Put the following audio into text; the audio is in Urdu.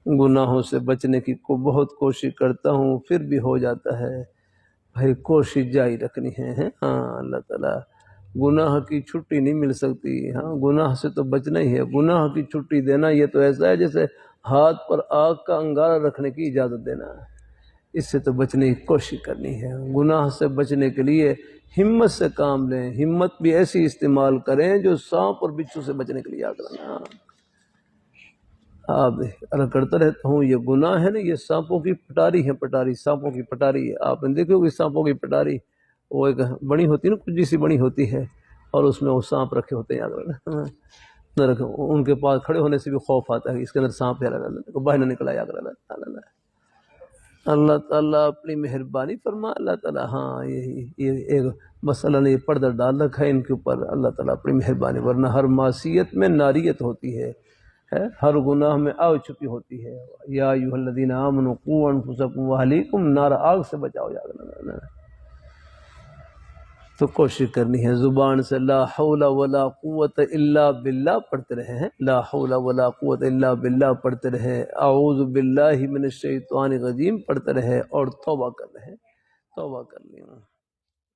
گناہوں سے بچنے کی بہت کوشش کرتا ہوں پھر بھی ہو جاتا ہے، بھائی کوشش جاری رکھنی ہے۔ ہاں اللہ تعالیٰ گناہ کی چھٹی نہیں مل سکتی، ہاں گناہ سے تو بچنا ہی ہے، گناہ کی چھٹی دینا یہ تو ایسا ہے جیسے ہاتھ پر آگ کا انگارہ رکھنے کی اجازت دینا ہے، اس سے تو بچنے کی کوشش کرنی ہے۔ گناہ سے بچنے کے لیے ہمت سے کام لیں، ہمت بھی ایسی استعمال کریں جو سانپ اور بچھو سے بچنے کے لیے یاد رکھنا۔ آپ ارا کرتا رہتا ہوں یہ گناہ ہے نا، یہ سانپوں کی پٹاری ہے، پٹاری سانپوں کی پٹاری ہے۔ آپ نے دیکھو گے سانپوں کی پٹاری وہ ایک بڑی ہوتی ہے نا، کچھ جیسی بڑی ہوتی ہے، اور اس میں وہ سانپ رکھے ہوتے ہیں، یاد رکھنا نہ رکھو، ان کے پاس کھڑے ہونے سے بھی خوف آتا ہے، اس کے اندر سانپ ہے، باہر نہ نکلا، یاد رکھنا۔ اللہ تعالیٰ اپنی مہربانی فرما، اللہ تعالیٰ ہاں یہ ایک مسئلہ نے یہ پردہ ڈال رکھا ہے ان کے اوپر، اللہ تعالیٰ اپنی مہربانی، ورنہ ہر معصیت میں ناریت ہوتی ہے، ہر گناہ میں آگ چھپی ہوتی ہے۔ یا ایھا الذین آمنوا قوا انفسکم واہلیکم نارا، آگ سے بچاؤ، یاد رکھنا۔ تو کوشش کرنی ہے زبان سے لا حول ولا قوت الا باللہ پڑھتے رہے ہیں، لا حول ولا قوت الا باللہ پڑھتے رہے، اعوذ باللہ من الشیطان الرجیم پڑھتے رہے، اور توبہ کر رہے ہیں، توبہ کر لیں۔